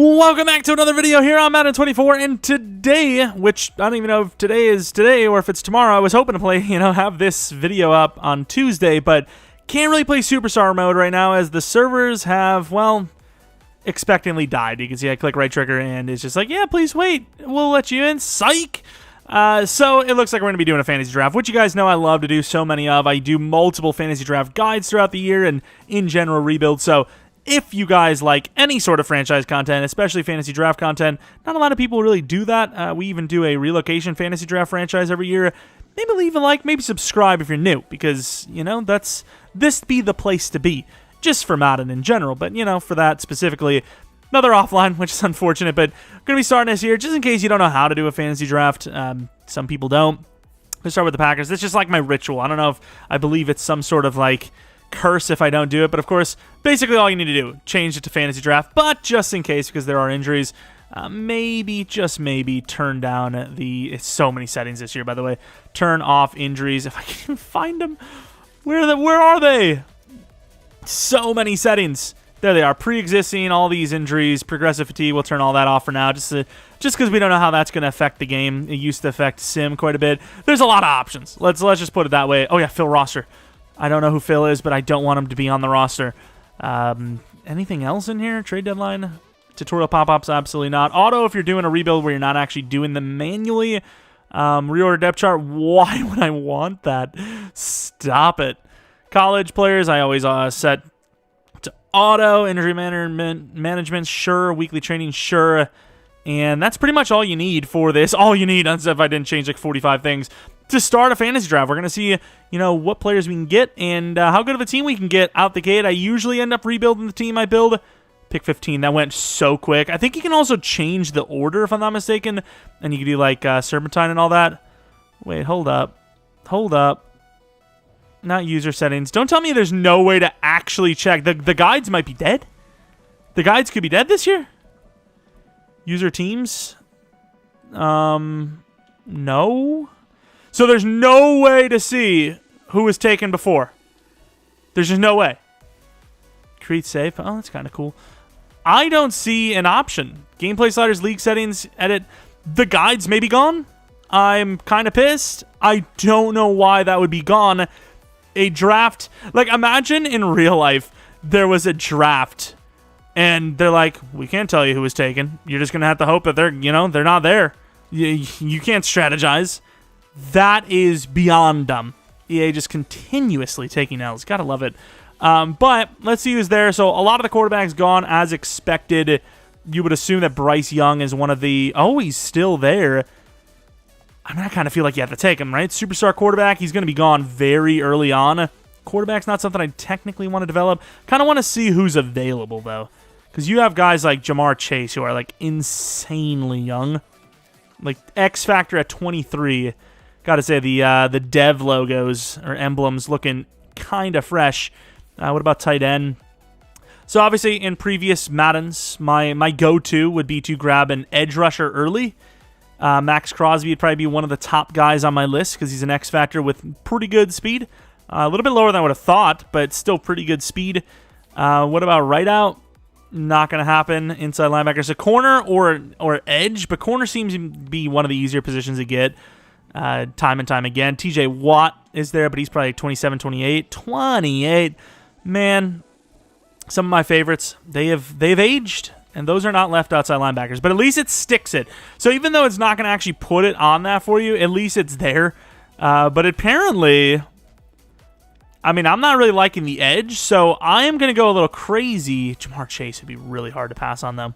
Welcome back to another video here on Madden 24, and today, which I don't even know if today is today or if it's tomorrow, I was hoping to play, have this video up on Tuesday, but can't really play Superstar mode right now as the servers have, well, expectantly died. You can see I click right trigger and it's just like, yeah, please wait, we'll let you in, psych! So it looks like we're going to be doing a fantasy draft, which you guys know I love to do so many of. I do multiple fantasy draft guides throughout the year and in general rebuild, so if you guys like any sort of franchise content, especially fantasy draft content, not a lot of people really do that. We even do a relocation fantasy draft franchise every year. Maybe leave a like, maybe subscribe if you're new, because, that's this be the place to be, just for Madden in general. But, for that specifically, another offline, which is unfortunate, but we're going to be starting this here, just in case you don't know how to do a fantasy draft. Some people don't. Let's start with the Packers. It's just like my ritual. I don't know if I believe it's some sort of, curse if I don't do it, but of course, basically all you need to do, change it to fantasy draft, but just in case, because there are injuries, maybe, just maybe, turn down it's so many settings this year, by the way, turn off injuries, if I can even find them, where are they? So many settings. There they are, pre-existing, all these injuries, progressive fatigue, we'll turn all that off for now, just because we don't know how that's going to affect the game. It used to affect Sim quite a bit. There's a lot of options. Let's just put it that way. Oh yeah, Phil roster. I don't know who Phil is, but I don't want him to be on the roster. Anything else in here? Trade deadline? Tutorial pop-ups? Absolutely not. Auto, if you're doing a rebuild where you're not actually doing them manually. Reorder depth chart? Why would I want that? Stop it. College players, I always set to auto. Injury management, sure. Weekly training, sure. And that's pretty much all you need for this. All you need, if I didn't change 45 things. To start a fantasy draft, we're going to see, what players we can get and how good of a team we can get out the gate. I usually end up rebuilding the team I build. Pick 15, that went so quick. I think you can also change the order, if I'm not mistaken, and you can do, Serpentine and all that. Wait, hold up. Hold up. Not user settings. Don't tell me there's no way to actually check. The guides might be dead. The guides could be dead this year. User teams? No. So there's no way to see who was taken before. There's just no way. Create safe. Oh, that's kind of cool. I don't see an option. Gameplay sliders, league settings, edit. The guides may be gone. I'm kind of pissed. I don't know why that would be gone. A draft. Imagine in real life there was a draft and they're like, we can't tell you who was taken. You're just going to have to hope that they're not there. You can't strategize. That is beyond dumb. EA just continuously taking L's. Gotta love it. But let's see who's there. So a lot of the quarterbacks gone as expected. You would assume that Bryce Young is one of the... Oh, he's still there. I kind of feel like you have to take him, right? Superstar quarterback, he's going to be gone very early on. Quarterback's not something I technically want to develop. Kind of want to see who's available, though. Because you have guys like Jamar Chase who are, insanely young. X Factor at 23... Gotta say, the dev logos or emblems looking kind of fresh. What about tight end? So obviously, in previous Maddens, my go-to would be to grab an edge rusher early. Max Crosby would probably be one of the top guys on my list because he's an X Factor with pretty good speed. A little bit lower than I would have thought, but still pretty good speed. What about right out? Not going to happen. Inside linebacker. So corner or edge, but corner seems to be one of the easier positions to get. Time and time again. TJ Watt is there, but he's probably 27, 28. 28. Man, some of my favorites, they've aged, and those are not left outside linebackers, but at least it sticks it. So even though it's not going to actually put it on that for you, at least it's there. But apparently, I'm not really liking the edge, so I am going to go a little crazy. Jamar Chase would be really hard to pass on, though.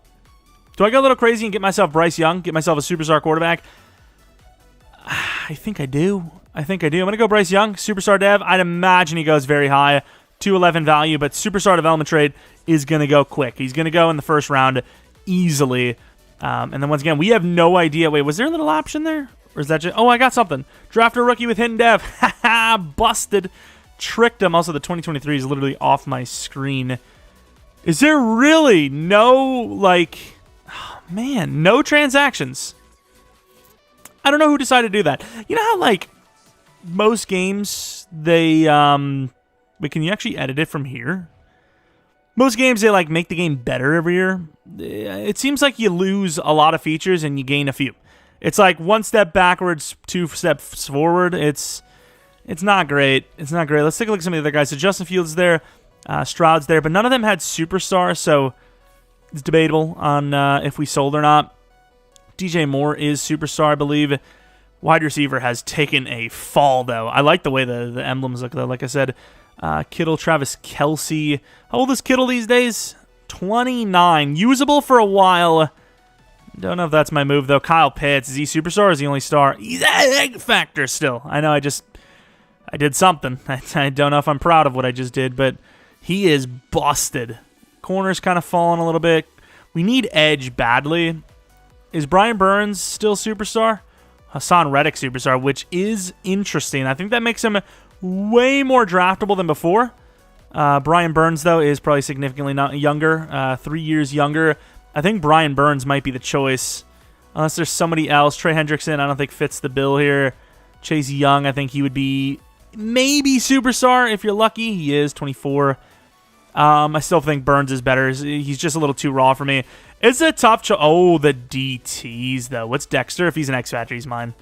Do I go a little crazy and get myself Bryce Young, get myself a superstar quarterback? I think I do. I'm going to go Bryce Young, superstar dev. I'd imagine he goes very high, 211 value, but superstar development trade is going to go quick. He's going to go in the first round easily. And then once again, we have no idea. Wait, was there a little option there? Or is that just... Oh, I got something. Draft a rookie with hidden dev. Haha, busted. Tricked him. Also, the 2023 is literally off my screen. Is there really no, no transactions? I don't know who decided to do that. You know how, most games, they, wait, can you actually edit it from here? most games, they like make the game better every year. It seems like you lose a lot of features and you gain a few. It's like one step backwards, two steps forward. It's not great. It's not great. Let's take a look at some of the other guys. So Justin Fields is there, Stroud's there, but none of them had superstars, so it's debatable on if we sold or not. DJ Moore is superstar, I believe. Wide receiver has taken a fall, though. I like the way the emblems look, though. Like I said, Kittle, Travis Kelce. How old is Kittle these days? 29. Usable for a while. Don't know if that's my move, though. Kyle Pitts. Is he superstar or is he only star? He's an egg factor still. I know I did something. I don't know if I'm proud of what I just did, but he is busted. Corner's kind of falling a little bit. We need edge badly. Is Brian Burns still superstar? Hassan Reddick superstar, which is interesting. I think that makes him way more draftable than before. Brian Burns, though, is probably significantly not younger, 3 years younger. I think Brian Burns might be the choice, unless there's somebody else. Trey Hendrickson, I don't think fits the bill here. Chase Young, I think he would be maybe superstar if you're lucky. He is 24. I still think Burns is better. He's just a little too raw for me. It's a tough choice. Oh, the DTs, though. What's Dexter? If he's an X Factor, he's mine.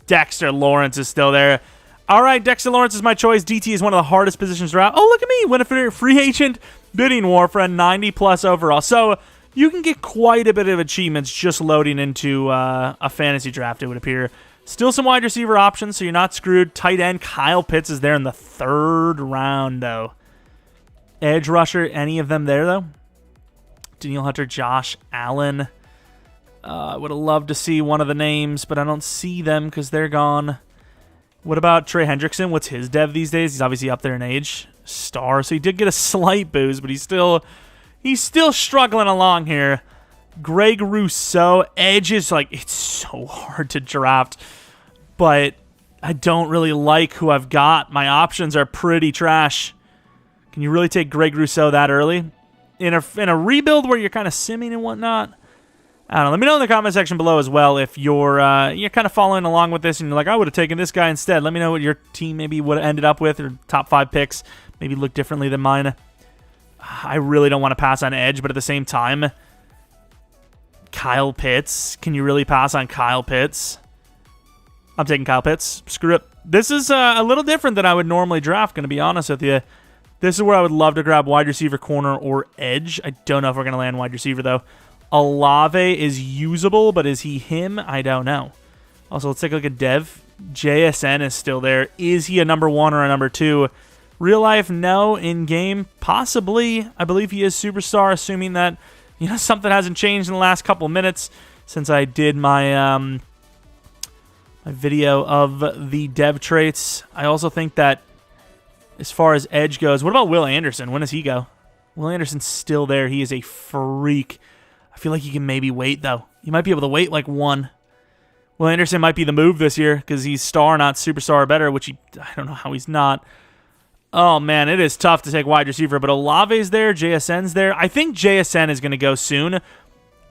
Dexter Lawrence is still there. All right, Dexter Lawrence is my choice. DT is one of the hardest positions to route. Oh, look at me. Win a free agent bidding war for a 90-plus overall. So you can get quite a bit of achievements just loading into a fantasy draft, it would appear. Still some wide receiver options, so you're not screwed. Tight end, Kyle Pitts is there in the 3rd round, though. Edge rusher, any of them there, though? Daniel Hunter, Josh Allen. I would have loved to see one of the names, but I don't see them because they're gone. What about Trey Hendrickson? What's his dev these days? He's obviously up there in age. Star, so he did get a slight boost, but he's still struggling along here. Greg Rousseau, edge is like, it's so hard to draft, but I don't really like who I've got. My options are pretty trash. Can you really take Greg Rousseau that early? In a rebuild where you're kind of simming and whatnot? I don't know. Let me know in the comment section below as well if you're kind of following along with this and you're like, I would have taken this guy instead. Let me know what your team maybe would have ended up with, or top 5 picks maybe look differently than mine. I really don't want to pass on edge, but at the same time, Kyle Pitts. Can you really pass on Kyle Pitts? I'm taking Kyle Pitts. Screw it. This is a little different than I would normally draft, going to be honest with you. This is where I would love to grab wide receiver, corner, or edge. I don't know if we're going to land wide receiver, though. Olave is usable, but is he him? I don't know. Also, let's take a look at Dev. JSN is still there. Is he a number 1 or a number 2? Real life, no. In game, possibly. I believe he is superstar, assuming that something hasn't changed in the last couple minutes since I did my my video of the dev traits. I also think that as far as edge goes, what about Will Anderson? When does he go? Will Anderson's still there. He is a freak. I feel like he can maybe wait, though. He might be able to wait like 1. Will Anderson might be the move this year because he's star, not superstar or better, which I don't know how he's not. Oh, man, it is tough to take wide receiver, but Olave's there, JSN's there. I think JSN is going to go soon.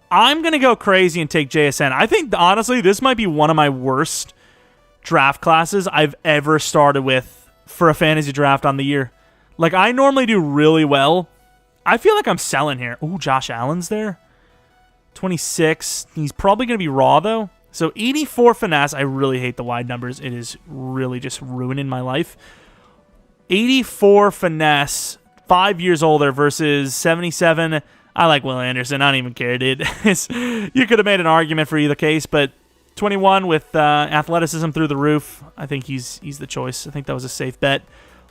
I'm going to go crazy and take JSN. I think, honestly, this might be one of my worst draft classes I've ever started with for a fantasy draft on the year. Like, I normally do really well. I feel like I'm selling here. Ooh, Josh Allen's there. 26. He's probably going to be raw, though. So 84 finesse. I really hate the wide numbers. It is really just ruining my life. 84 finesse, 5 years older versus 77. I like Will Anderson. I don't even care, dude. You could have made an argument for either case, but 21 with athleticism through the roof. I think he's the choice. I think that was a safe bet.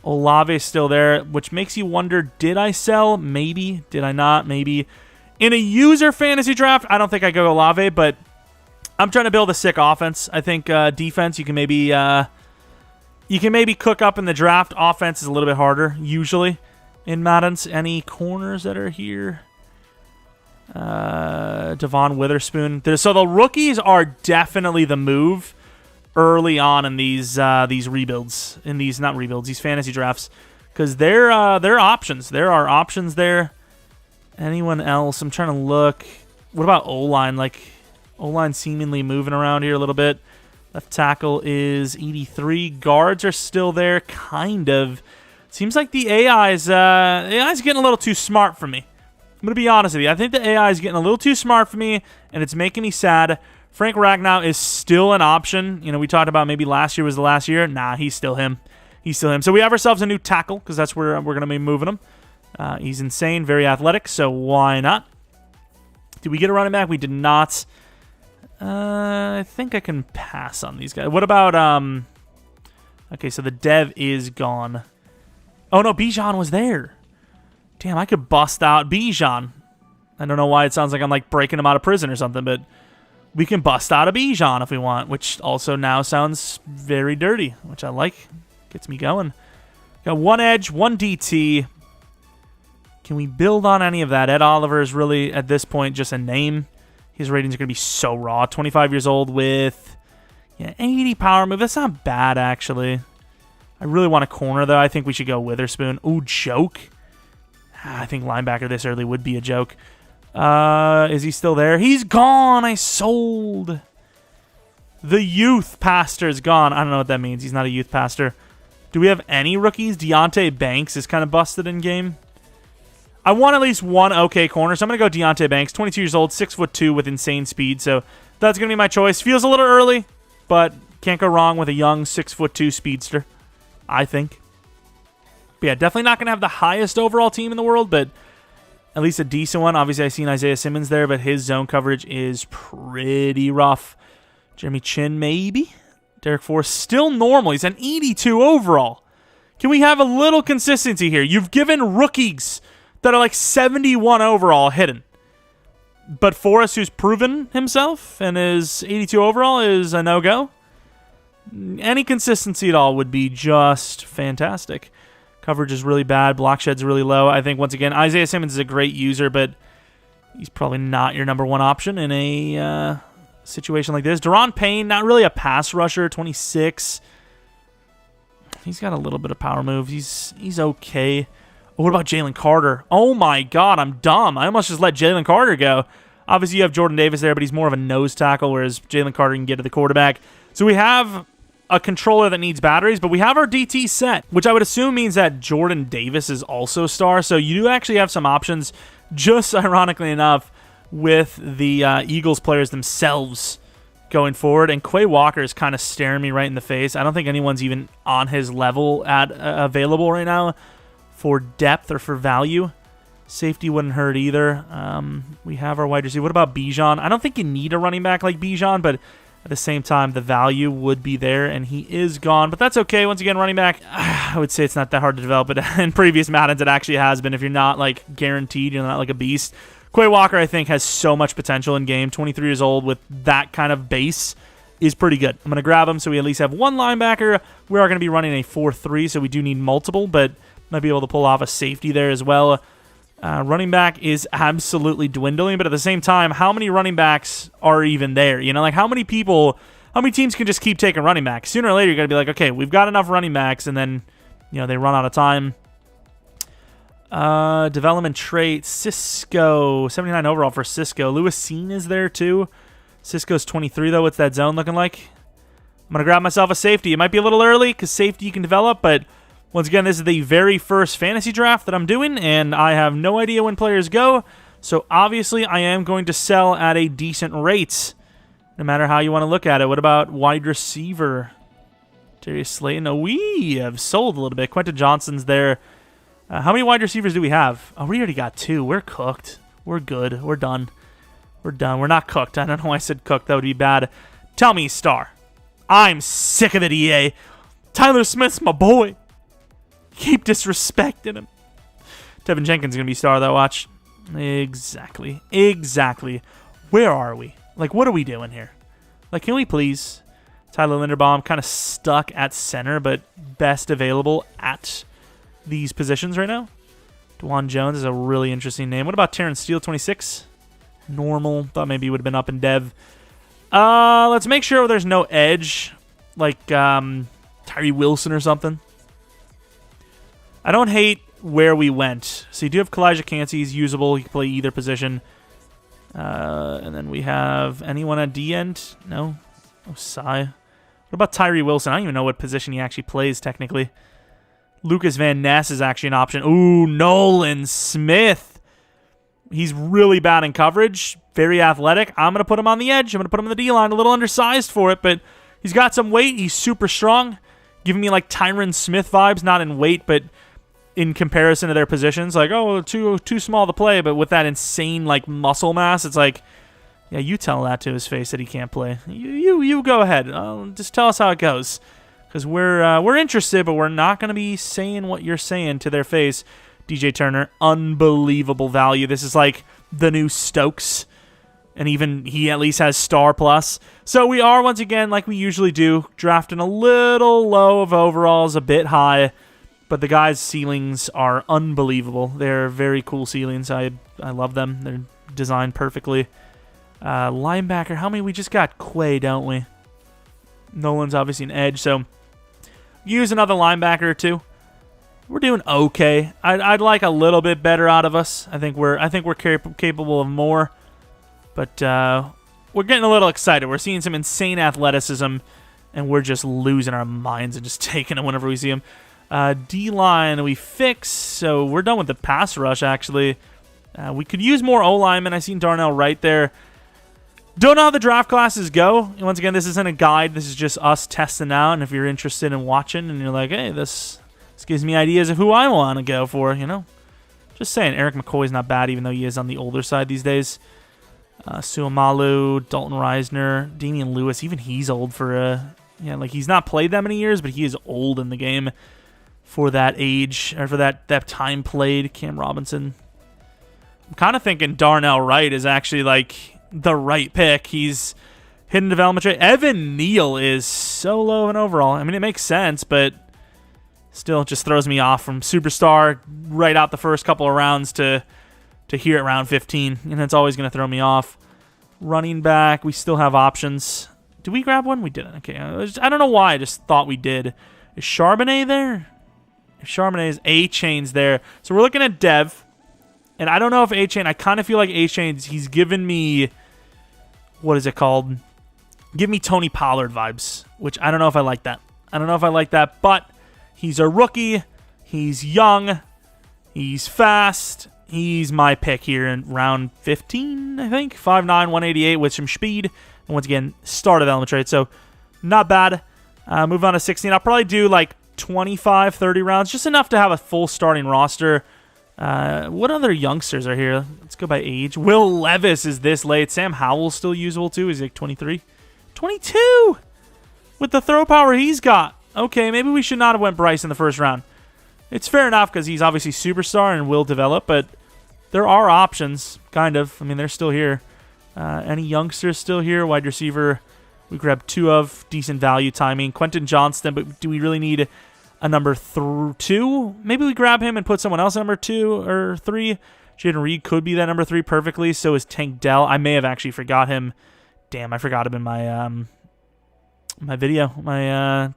Olave's still there, which makes you wonder, did I sell? Maybe. Did I not? Maybe. In a user fantasy draft, I don't think I go Olave, but I'm trying to build a sick offense. I think defense, you can maybe cook up in the draft. Offense is a little bit harder, usually, in Madden's. Any corners that are here? Devon Witherspoon. So the rookies are definitely the move early on in these rebuilds. These fantasy drafts. Because they're options. There are options there. Anyone else? I'm trying to look. What about O-line? Like, O-line seemingly moving around here a little bit. Left tackle is 83. Guards are still there, kind of. Seems like the AI's getting a little too smart for me. I'm going to be honest with you. I think the AI is getting a little too smart for me, and it's making me sad. Frank Ragnow is still an option. You know, we talked about maybe last year was the last year. Nah, he's still him. He's still him. So we have ourselves a new tackle because that's where we're going to be moving him. He's insane, very athletic, so why not? Did we get a running back? We did not. I think I can pass on these guys. What about... Okay, so the dev is gone. Oh, no, Bijan was there. Damn, I could bust out Bijan. I don't know why it sounds like I'm like breaking him out of prison or something, but we can bust out a Bijan if we want, which also now sounds very dirty, which I like. Gets me going. Got one edge, one DT. Can we build on any of that? Ed Oliver is really, at this point, just a name. His ratings are going to be so raw. 25 years old with 80 power move. That's not bad, actually. I really want a corner, though. I think we should go Witherspoon. Ooh, joke. I think linebacker this early would be a joke. Is he still there? He's gone. I sold. The youth pastor is gone. I don't know what that means. He's not a youth pastor. Do we have any rookies? Deontay Banks is kind of busted in game. I want at least one okay corner, so I'm going to go Deontay Banks. 22 years old, 6'2" with insane speed, so that's going to be my choice. Feels a little early, but can't go wrong with a young 6'2" speedster, I think. But yeah, definitely not going to have the highest overall team in the world, but at least a decent one. Obviously, I've seen Isaiah Simmons there, but his zone coverage is pretty rough. Jeremy Chin, maybe. Derek Forrest, still normal. He's an 82 overall. Can we have a little consistency here? You've given rookies that are like 71 overall hidden. But Forrest, who's proven himself and is 82 overall, is a no-go. Any consistency at all would be just fantastic. Coverage is really bad. Block shed's really low. I think, once again, Isaiah Simmons is a great user, but he's probably not your number one option in a situation like this. Deron Payne, not really a pass rusher, 26. He's got a little bit of power move. He's okay. What about Jalen Carter? Oh, my God, I'm dumb. I almost just let Jalen Carter go. Obviously, you have Jordan Davis there, but he's more of a nose tackle, whereas Jalen Carter can get to the quarterback. So we have a controller that needs batteries, but we have our DT set, which I would assume means that Jordan Davis is also star. So you do actually have some options, just ironically enough, with the Eagles players themselves going forward. And Quay Walker is kind of staring me right in the face. I don't think anyone's even on his level at available right now for depth or for value. Safety wouldn't hurt either. We have our wide receiver. What about Bijan? I don't think you need a running back like Bijan, but at the same time, the value would be there, and he is gone. But that's okay. Once again, running back, I would say it's not that hard to develop, but in previous Maddens, it actually has been. If you're not, like, guaranteed, you're not like a beast. Quay Walker, I think, has so much potential in game. 23 years old with that kind of base is pretty good. I'm going to grab him so we at least have one linebacker. We are going to be running a 4-3, so we do need multiple, but might be able to pull off a safety there as well. Running back is absolutely dwindling, but at the same time, how many running backs are even there? You know, like how many teams can just keep taking running backs? Sooner or later, you're going to be like, okay, we've got enough running backs, and then, you know, they run out of time. Development trait, Cisco, 79 overall for Cisco. Lewis Seen is there too. Cisco's 23 though. What's that zone looking like? I'm going to grab myself a safety. It might be a little early because safety you can develop, but once again, this is the very first fantasy draft that I'm doing, and I have no idea when players go, so obviously I am going to sell at a decent rate, no matter how you want to look at it. What about wide receiver? Darius Slayton. Oh, we have sold a little bit. Quentin Johnson's there. How many wide receivers do we have? Oh, we already got 2. We're cooked. We're good. We're done. We're done. We're not cooked. I don't know why I said cooked. That would be bad. Tell me, star. I'm sick of it, EA. Tyler Smith's my boy. Keep disrespecting him. Tevin Jenkins is going to be star, though. Watch. Exactly. Exactly. Where are we? Like, what are we doing here? Like, can we please? Tyler Linderbaum kind of stuck at center, but best available at these positions right now. DeJuan Jones is a really interesting name. What about Terrence Steele, 26? Normal. Thought maybe he would have been up in dev. Let's make sure there's no edge, like Tyree Wilson or something. I don't hate where we went. So you do have Kalijah Cansey. He's usable. He can play either position. And then we have anyone at D end? No. Osai. What about Tyree Wilson? I don't even know what position he actually plays technically. Lucas Van Ness is actually an option. Ooh, Nolan Smith. He's really bad in coverage, very athletic. I'm going to put him on the edge. I'm going to put him in the D-line, a little undersized for it, but he's got some weight. He's super strong, giving me like Tyron Smith vibes, not in weight, but in comparison to their positions. Like, oh, too small to play, but with that insane like muscle mass, it's like, yeah, you tell that to his face that he can't play. You go ahead. Just tell us how it goes, because we're interested, but we're not going to be saying what you're saying to their face. DJ Turner, unbelievable value. This is like the new Stokes, and even he at least has star plus. So we are, once again, like we usually do, drafting a little low of overalls, a bit high, but the guys' ceilings are unbelievable. They're very cool ceilings. I love them. They're designed perfectly. Linebacker, how many? We just got Quay, don't we? Nolan's obviously an edge, so use another linebacker or two. We're doing okay. I'd like a little bit better out of us. I think we're capable of more, but we're getting a little excited. We're seeing some insane athleticism, and we're just losing our minds and just taking it whenever we see them. D-line we fix, so we're done with the pass rush. Actually, we could use more O-linemen. I seen Darnell right there. Don't know how the draft classes go. Once again, this isn't a guide. This is just us testing out. And if you're interested in watching, and you're like, hey, this gives me ideas of who I want to go for, you know. Just saying, Eric McCoy's not bad, even though he is on the older side these days. Suamalu, Dalton Reisner, Damian Lewis, even he's old for like he's not played that many years, but he is old in the game for that age, or for that time played. Cam Robinson. I'm kind of thinking Darnell Wright is actually like the right pick. He's hidden development trait. Evan Neal is so low in overall. I mean, it makes sense, but still, it just throws me off from superstar right out the first couple of rounds to here at round 15, and it's always going to throw me off. Running back, we still have options. Did we grab one? We didn't. Okay, I don't know why. I just thought we did. Is Charbonnet there? If Charbonnet is A-Chain's there. So we're looking at Dev, and I don't know if A-Chain, I kind of feel like A-Chain's, he's given me, what is it called? Give me Tony Pollard vibes, which I don't know if I like that. But he's a rookie. He's young. He's fast. He's my pick here in round 15, I think. 5'9", 188 with some speed. And once again, star development trait. So not bad. Move on to 16. I'll probably do like 25, 30 rounds. Just enough to have a full starting roster. What other youngsters are here? Let's go by age. Will Levis is this late. Sam Howell's still usable too. He's like 23. 22! With the throw power he's got. Okay, maybe we should not have went Bryce in the first round. It's fair enough because he's obviously superstar and will develop, but there are options, kind of. I mean, they're still here. Any youngsters still here? Wide receiver, we grabbed 2 of. Decent value timing. Quentin Johnston, but do we really need a number 2? Maybe we grab him and put someone else at number 2 or 3. Jaden Reed could be that number 3 perfectly. So is Tank Dell. I may have actually forgot him. Damn, I forgot him in my my video, my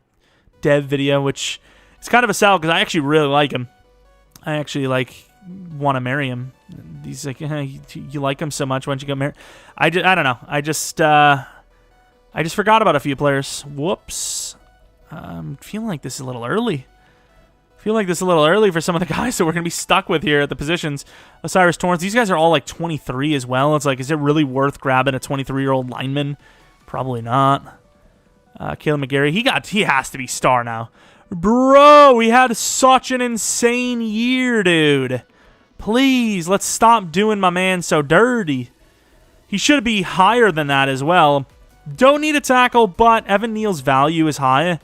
dev video, which is kind of a sell because I actually really like him. I actually want to marry him. He's like, you like him so much, why don't you go marry? I don't know. I just forgot about a few players. Whoops. I'm feeling like this is a little early. For some of the guys that we're going to be stuck with here at the positions. Osiris Torrance. These guys are all like 23 as well. It's like, is it really worth grabbing a 23-year-old lineman? Probably not. Caleb McGarry. He has to be star now. Bro, we had such an insane year, dude. Please, let's stop doing my man so dirty. He should be higher than that as well. Don't need a tackle, but Evan Neal's value is high.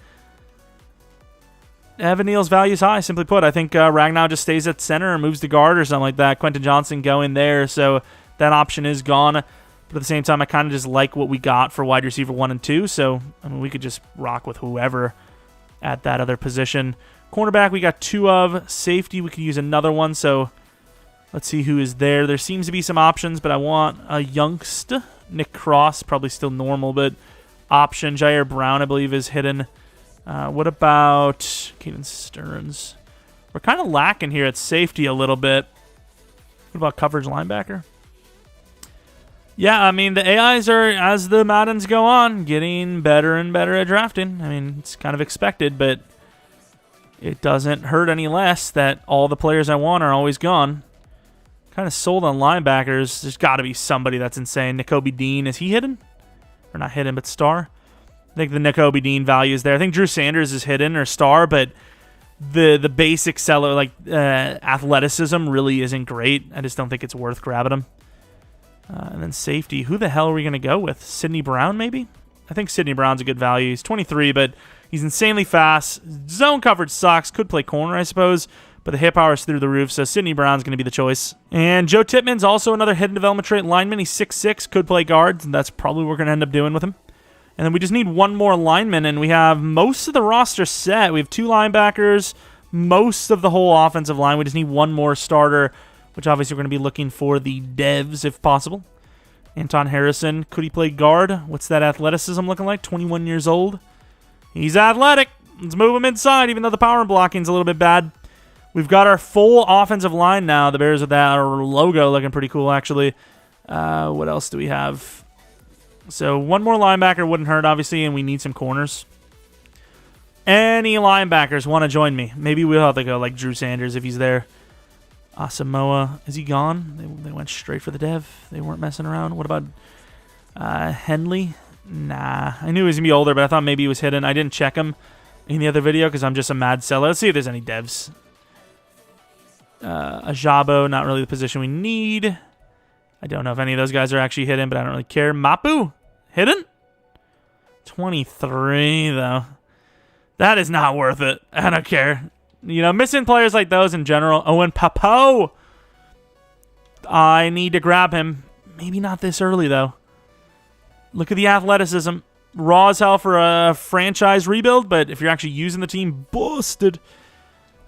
Simply put. I think Ragnow just stays at center and moves to guard or something like that. Quentin Johnson going there, so that option is gone. But at the same time, I kind of just like what we got for wide receiver 1 and 2, so I mean, we could just rock with whoever at that other position. Cornerback, we got 2 of. Safety, we could use another one, so let's see who is there. There seems to be some options, but I want a youngster. Nick Cross, probably still normal, but option. Jair Brown, I believe, is hidden. What about Caden Stearns? We're kind of lacking here at safety a little bit. What about coverage linebacker? Yeah, I mean, the AIs are, as the Maddens go on, getting better and better at drafting. I mean, it's kind of expected, but it doesn't hurt any less that all the players I want are always gone. Kind of sold on linebackers. There's got to be somebody that's insane. Nakobe Dean, is he hidden? Or not hidden, but star? I think the Nakobe Dean value is there. I think Drew Sanders is hidden or star, but the basic seller, like athleticism, really isn't great. I just don't think it's worth grabbing him. And then safety. Who the hell are we going to go with? Sidney Brown, maybe? I think Sidney Brown's a good value. He's 23, but he's insanely fast. Zone coverage sucks. Could play corner, I suppose. But the hit power is through the roof, so Sidney Brown's going to be the choice. And Joe Tippmann's also another hidden development trait lineman. He's 6'6", could play guards, and that's probably what we're going to end up doing with him. And then we just need one more lineman, and we have most of the roster set. We have 2 linebackers, most of the whole offensive line. We just need one more starter, which obviously we're going to be looking for the devs if possible. Anton Harrison, could he play guard? What's that athleticism looking like? 21 years old. He's athletic. Let's move him inside, even though the power and blocking's a little bit bad. We've got our full offensive line now. The Bears with that our logo looking pretty cool, actually. What else do we have? So one more linebacker wouldn't hurt, obviously, and we need some corners. Any linebackers want to join me? Maybe we'll have to go like Drew Sanders if he's there. Asamoah, is he gone? They went straight for the dev. They weren't messing around. What about Henley? Nah. I knew he was going to be older, but I thought maybe he was hidden. I didn't check him in the other video because I'm just a mad seller. Let's see if there's any devs. Ajabo, not really the position we need. I don't know if any of those guys are actually hidden, but I don't really care. Mapu, hidden? 23, though. That is not worth it. I don't care. You know, missing players like those in general. Owen Papo. I need to grab him. Maybe not this early, though. Look at the athleticism. Raw as hell for a franchise rebuild, but if you're actually using the team, busted.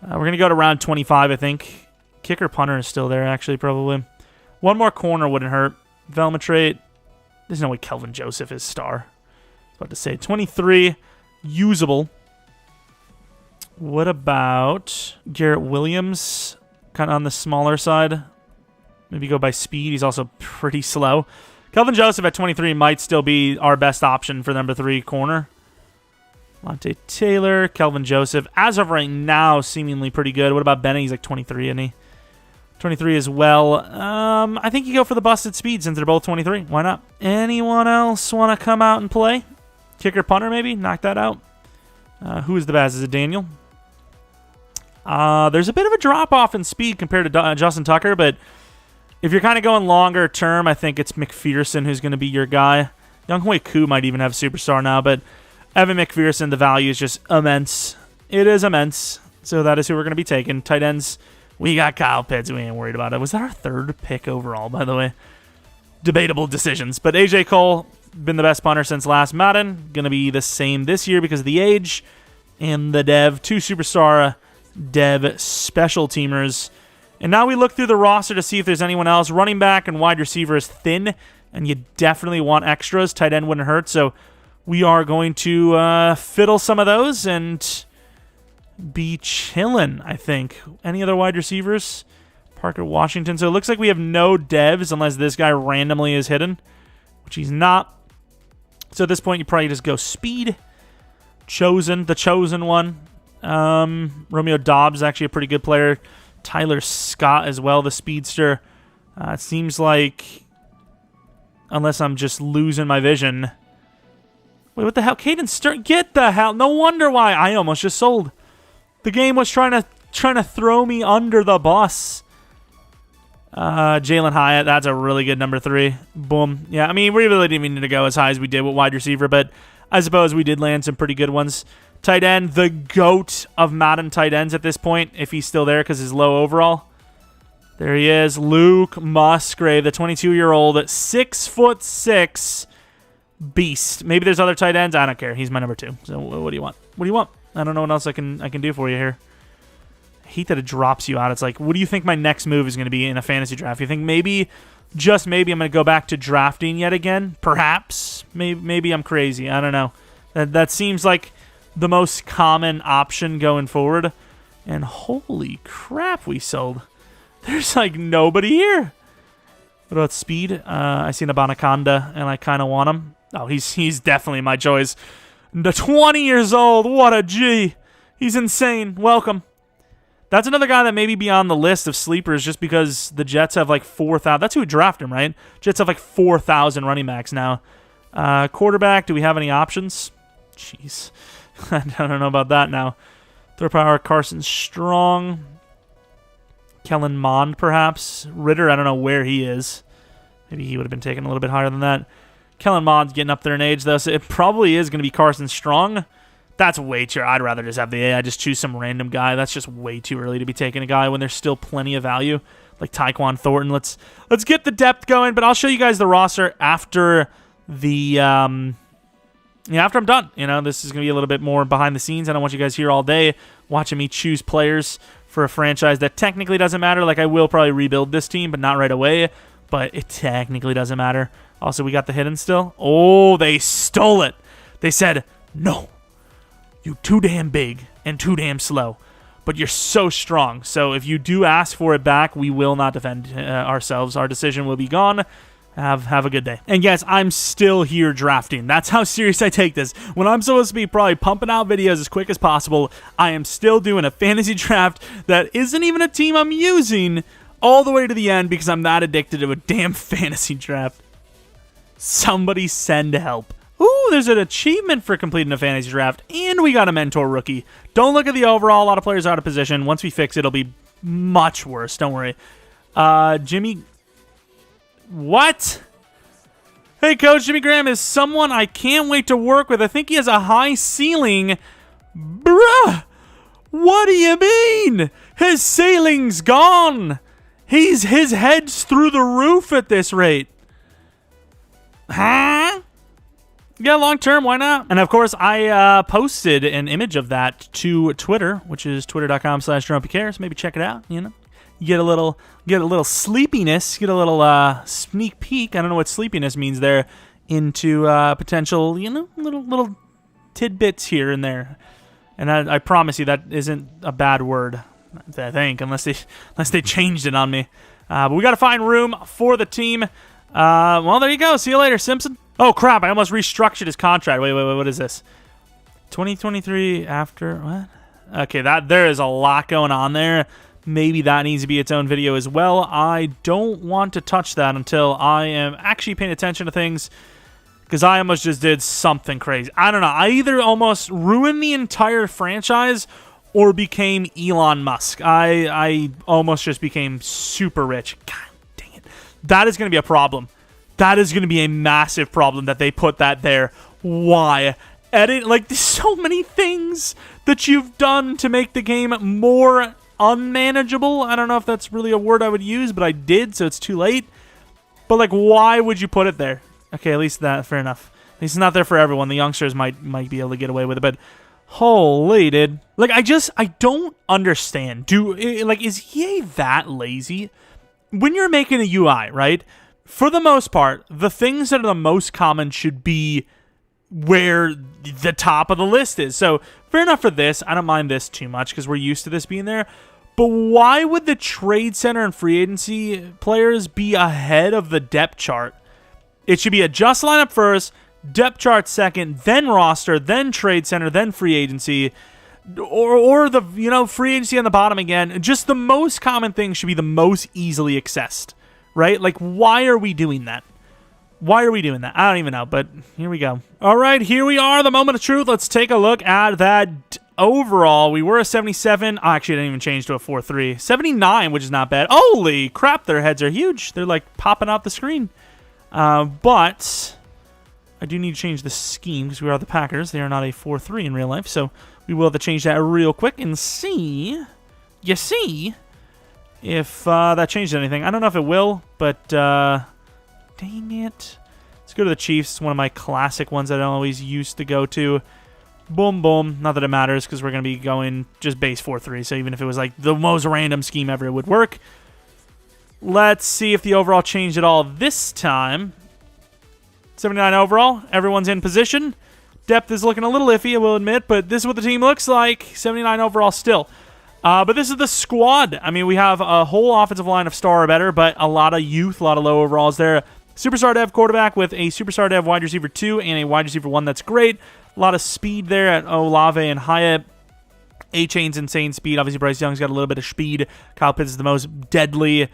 We're going to go to round 25, I think. Kicker punter is still there, actually, probably. One more corner wouldn't hurt. Development trait. There's no way Kelvin Joseph is star. I was about to say 23. Usable. What about Garrett Williams? Kind of on the smaller side. Maybe go by speed. He's also pretty slow. Kelvin Joseph at 23 might still be our best option for number 3 corner. Monte Taylor, Kelvin Joseph. As of right now, seemingly pretty good. What about Bennett? He's like 23, isn't he? 23 as well. I think you go for the busted speed since they're both 23. Why not? Anyone else want to come out and play? Kicker punter, maybe? Knock that out. Who is the best? Is it Daniel? There's a bit of a drop-off in speed compared to Justin Tucker, but if you're kind of going longer term, I think it's McPherson who's going to be your guy. Younghoe Koo might even have a superstar now, but Evan McPherson, the value is just immense. It is immense. So that is who we're going to be taking. Tight ends, we got Kyle Pitts. We ain't worried about it. Was that our 3rd pick overall, by the way? Debatable decisions. But AJ Cole, been the best punter since last Madden. Going to be the same this year because of the age. And the dev, 2 superstar dev special teamers. And now we look through the roster to see if there's anyone else. Running back and wide receiver is thin, and you definitely want extras. Tight end wouldn't hurt, so we are going to fiddle some of those and be chilling, I think. Any other wide receivers? Parker Washington. So it looks like we have no devs unless this guy randomly is hidden, which he's not. So at this point, you probably just go speed. The chosen one. Romeo Dobbs is actually a pretty good player. Tyler Scott as well, the speedster. It seems like, unless I'm just losing my vision. Wait, what the hell? Caden Stern, get the hell. No wonder why I almost just sold. The game was trying to throw me under the bus. Jalen Hyatt, that's a really good number 3. Boom. Yeah, I mean, we really didn't even need to go as high as we did with wide receiver, but I suppose we did land some pretty good ones. Tight end, the GOAT of Madden tight ends at this point, if he's still there because he's low overall. There he is, Luke Musgrave, the 22-year-old, 6'6" beast. Maybe there's other tight ends. I don't care. He's my number 2. So what do you want? What do you want? I don't know what else I can do for you here. I hate that it drops you out. It's like, what do you think my next move is going to be in a fantasy draft? You think maybe, just maybe, I'm going to go back to drafting yet again? Perhaps. Maybe I'm crazy. I don't know. That seems like the most common option going forward. And holy crap, we sold. There's like nobody here. What about speed? I see Abanaconda, and I kind of want him. Oh, he's definitely my choice. The 20 years old. What a G. He's insane. Welcome. That's another guy that maybe be on the list of sleepers just because the Jets have like 4,000. That's who drafted him, right? Jets have like 4,000 running backs now. Quarterback, do we have any options? Jeez. I don't know about that now. Throw power, Carson Strong. Kellen Mond, perhaps. Ritter, I don't know where he is. Maybe he would have been taken a little bit higher than that. Kellen Mond's getting up there in age, though, so it probably is going to be Carson Strong. That's way too... I'd rather just have the AI just choose some random guy. That's just way too early to be taking a guy when there's still plenty of value, like Tyquan Thornton. Let's get the depth going, but I'll show you guys the roster after the... after I'm done. This is going to be a little bit more behind the scenes. I don't want you guys here all day watching me choose players for a franchise that technically doesn't matter. Like, I will probably rebuild this team, but not right away. But it technically doesn't matter. Also, we got the hidden still. Oh, they stole it. They said, no. You too damn big and too damn slow. But you're so strong. So if you do ask for it back, we will not defend ourselves. Our decision will be gone. Have a good day. And yes, I'm still here drafting. That's how serious I take this. When I'm supposed to be probably pumping out videos as quick as possible, I am still doing a fantasy draft that isn't even a team I'm using all the way to the end because I'm that addicted to a damn fantasy draft. Somebody send help. Ooh, there's an achievement for completing a fantasy draft, and we got a mentor rookie. Don't look at the overall. A lot of players are out of position. Once we fix it, it'll be much worse. Don't worry. Jimmy... What? Hey, Coach, Jimmy Graham is someone I can't wait to work with. I think he has a high ceiling. Bruh! What do you mean? His ceiling's gone. His head's through the roof at this rate. Huh? Yeah, long term, why not? And of course, I posted an image of that to Twitter, which is twitter.com/Jeromepkr, so maybe check it out, You get a little sleepiness, get a little sneak peek. I don't know what sleepiness means there into potential, little tidbits here and there. And I promise you that isn't a bad word, I think, unless they changed it on me. But we got to find room for the team. Well, there you go. See you later, Simpson. Oh crap! I almost restructured his contract. Wait. What is this? 2023 after what? Okay, there is a lot going on there. Maybe that needs to be its own video as well. I don't want to touch that until I am actually paying attention to things, because I almost just did something crazy. I don't know. I either almost ruined the entire franchise or became Elon Musk. I almost just became super rich. God dang it. That is going to be a problem. That is going to be a massive problem that they put that there. Why? Edit, like, there's so many things that you've done to make the game more unmanageable. I don't know if that's really a word I would use, but I did, so it's too late. But, like, why would you put it there? Okay, at least that, fair enough. At least it's not there for everyone. The youngsters might be able to get away with it, but holy dude. Like, I don't understand. Is EA that lazy? When you're making a UI, right? For the most part, the things that are the most common should be where the top of the list is. So, fair enough for this. I don't mind this too much because we're used to this being there. But why would the trade center and free agency players be ahead of the depth chart? It should be a just lineup first, depth chart second, then roster, then trade center, then free agency, or the free agency on the bottom again. Just the most common thing should be the most easily accessed, right? Like, why are we doing that? Why are we doing that? I don't even know, but here we go. All right, here we are, the moment of truth. Let's take a look at that overall. We were a 77. Oh, actually, I didn't even change to a 4-3. 79, which is not bad. Holy crap, their heads are huge. They're, like, popping out the screen. But I do need to change the scheme because we are the Packers. They are not a 4-3 in real life, so we will have to change that real quick and see. You see if that changed anything. I don't know if it will, but dang it. Let's go to the Chiefs. One of my classic ones that I always used to go to. Boom, boom. Not that it matters because we're going to be going just base 4-3, so even if it was like the most random scheme ever, it would work. Let's see if the overall changed at all this time. 79 overall. Everyone's in position. Depth is looking a little iffy, I will admit, but this is what the team looks like. 79 overall still. But this is the squad. I mean, we have a whole offensive line of star or better, but a lot of youth, a lot of low overalls there. Superstar dev quarterback with a superstar dev wide receiver 2 and a wide receiver 1 that's great. A lot of speed there at Olave and Hyatt. A-Chain's insane speed. Obviously, Bryce Young's got a little bit of speed. Kyle Pitts is the most deadly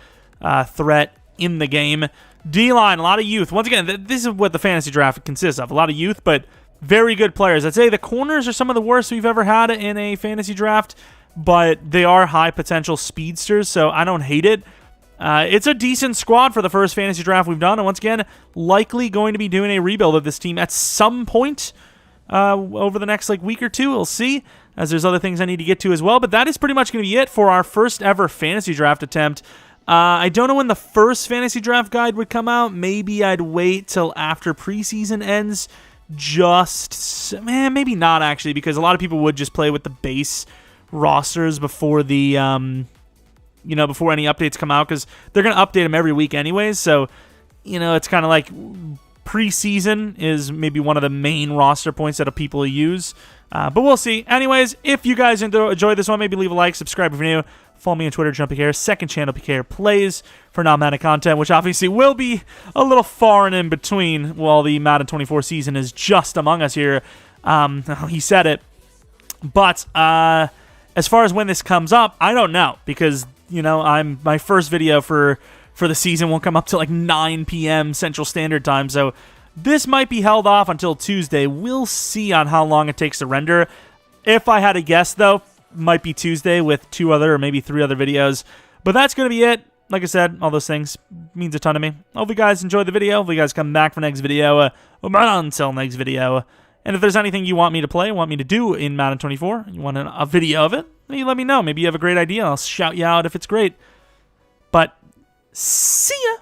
threat in the game. D-line, a lot of youth. Once again, this is what the fantasy draft consists of. A lot of youth, but very good players. I'd say the corners are some of the worst we've ever had in a fantasy draft, but they are high potential speedsters, so I don't hate it. It's a decent squad for the first fantasy draft we've done, and once again, likely going to be doing a rebuild of this team at some point over the next week or two. We'll see, as there's other things I need to get to as well, but that is pretty much going to be it for our first ever fantasy draft attempt. I don't know when the first fantasy draft guide would come out. Maybe I'd wait till after preseason ends. Maybe not actually, because a lot of people would just play with the base rosters before the before any updates come out, because they're going to update them every week anyways. So, it's kind of like preseason is maybe one of the main roster points that people use. But we'll see. Anyways, if you guys enjoyed this one, maybe leave a like, subscribe if you're new. Follow me on Twitter, Jeromepkr. Second channel, PKR Plays, for non-Madden content, which obviously will be a little far and in between while the Madden 24 season is just among us here. He said it. But as far as when this comes up, I don't know, because my first video for the season won't come up till 9 p.m. Central Standard Time, so this might be held off until Tuesday. We'll see on how long it takes to render. If I had to guess, though, might be Tuesday with 2 other or maybe 3 other videos. But that's going to be it. Like I said, all those things means a ton to me. Hope you guys enjoyed the video. Hope you guys come back for next video. Until next video. And if there's anything you want me to play, want me to do in Madden 24, you want a video of it, then you let me know. Maybe you have a great idea. I'll shout you out if it's great. But see ya!